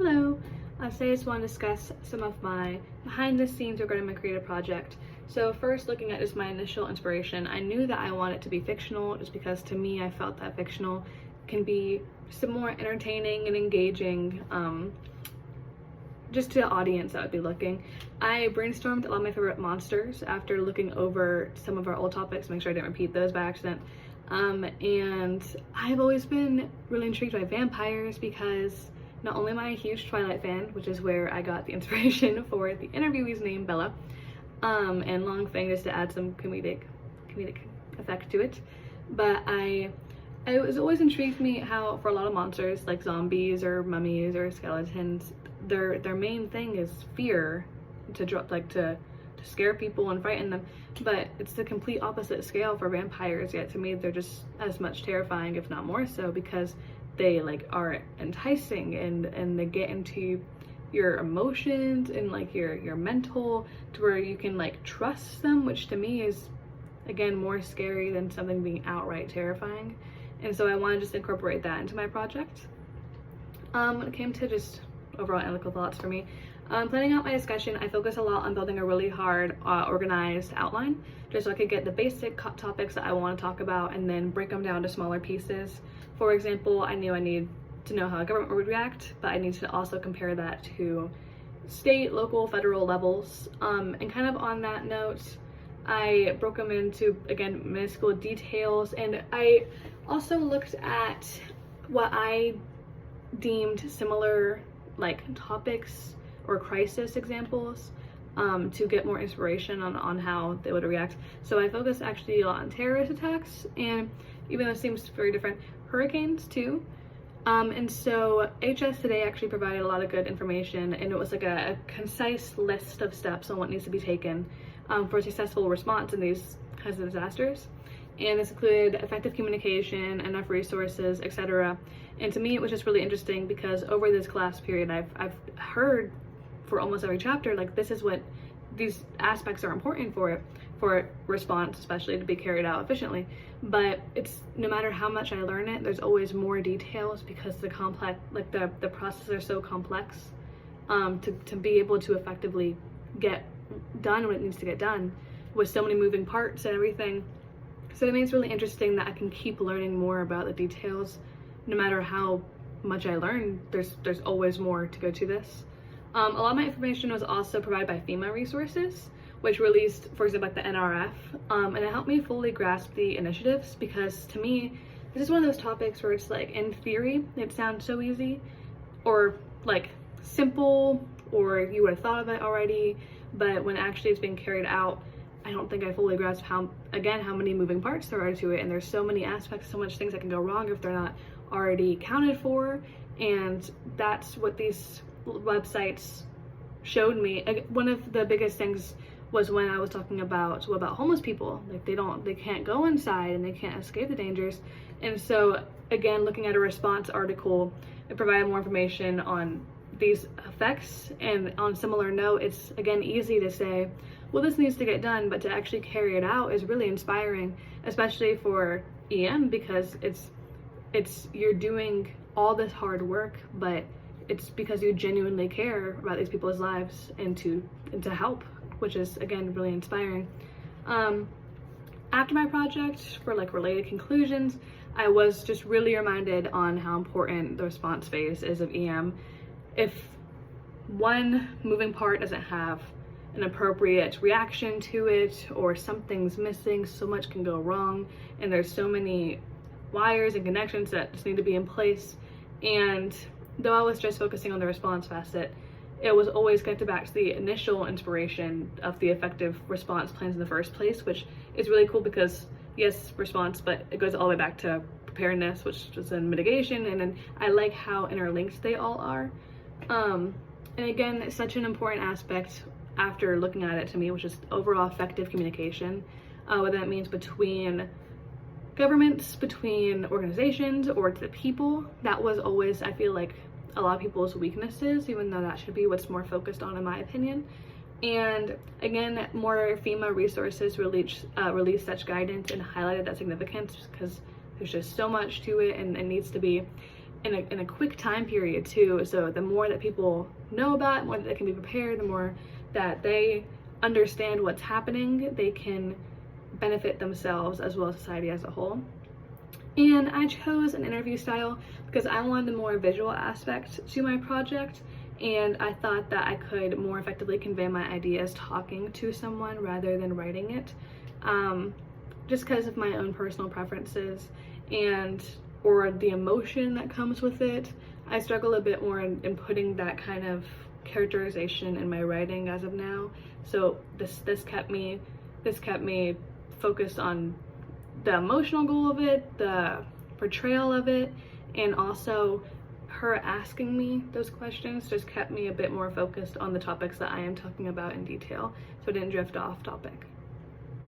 Hello, today I just want to discuss some of my behind the scenes regarding my creative project. So first, looking at just my initial inspiration, I knew that I want it to be fictional just because to me I felt that fictional can be some more entertaining and engaging just to the audience that would be looking. I brainstormed a lot of my favorite monsters after looking over some of our old topics to make sure I didn't repeat those by accident. And I've always been really intrigued by vampires because not only am I a huge Twilight fan, which is where I got the inspiration for the interviewee's name, Bella, and Long Fang just to add some comedic effect to it, but it was always intrigued me how for a lot of monsters like zombies or mummies or skeletons, their main thing is fear, to scare people and frighten them, but it's the complete opposite scale for vampires. Yet to me they're just as much terrifying, if not more so, because they are enticing and they get into your emotions and your mental to where you can trust them, which to me is again more scary than something being outright terrifying. And so I want to just incorporate that into my project. When it came to just overall analytical thoughts for me, planning out my discussion, I focus a lot on building a really hard organized outline just so I could get the basic topics that I want to talk about and then break them down to smaller pieces. For example, I knew I need to know how a government would react, but I need to also compare that to state, local, federal levels. And kind of on that note, I broke them into, again, minuscule details, and I also looked at what I deemed similar topics or crisis examples to get more inspiration on how they would react. So I focused actually a lot on terrorist attacks, and even though it seems very different, hurricanes too. And so HS Today actually provided a lot of good information, and it was a concise list of steps on what needs to be taken for a successful response in these kinds of disasters. And this included effective communication, enough resources, etc. And to me it was just really interesting because over this class period I've heard for almost every chapter this is what these aspects are important for response, especially to be carried out efficiently. But it's no matter how much I learn it, there's always more details because the processes are so complex to be able to effectively get done what it needs to get done with so many moving parts and everything. So to me it's really interesting that I can keep learning more about the details. No matter how much I learn, there's always more to go to this. A lot of my information was also provided by FEMA resources, which released, for example, the NRF, and it helped me fully grasp the initiatives because to me, this is one of those topics where it's in theory, it sounds so easy or simple, or you would have thought of it already, but when actually it's being carried out, I don't think I fully grasp how many moving parts there are to it, and there's so many aspects, so much things that can go wrong if they're not already accounted for, and that's what these websites showed me. One of the biggest things was when I was talking about homeless people. They can't go inside and they can't escape the dangers. And so again, looking at a response article, it provided more information on these effects. And on a similar note, it's again easy to say, well, this needs to get done, but to actually carry it out is really inspiring, especially for EM, because it's you're doing all this hard work, but it's because you genuinely care about these people's lives and to help, which is again really inspiring. After my project, for related conclusions, I was just really reminded on how important the response phase is of EM. If one moving part doesn't have an appropriate reaction to it, or something's missing, so much can go wrong, and there's so many wires and connections that just need to be in place. And though I was just focusing on the response facet, it was always connected back to the initial inspiration of the effective response plans in the first place, which is really cool because yes, response, but it goes all the way back to preparedness, which is then mitigation, and then I like how interlinked they all are. And again, it's such an important aspect after looking at it to me, which is overall effective communication, whether that means between governments, between organizations, or to the people. That was always, I feel a lot of people's weaknesses, even though that should be what's more focused on in my opinion. And again, more FEMA resources released such guidance and highlighted that significance because there's just so much to it and it needs to be in a quick time period too. So the more that people know about it, the more that they can be prepared, the more that they understand what's happening, they can benefit themselves as well as society as a whole. And I chose an interview style because I wanted a more visual aspect to my project, and I thought that I could more effectively convey my ideas talking to someone rather than writing it, just because of my own personal preferences and or the emotion that comes with it. I struggle a bit more in putting that kind of characterization in my writing as of now. So this kept me focused on the emotional goal of it, the portrayal of it, and also her asking me those questions just kept me a bit more focused on the topics that I am talking about in detail, so I didn't drift off topic.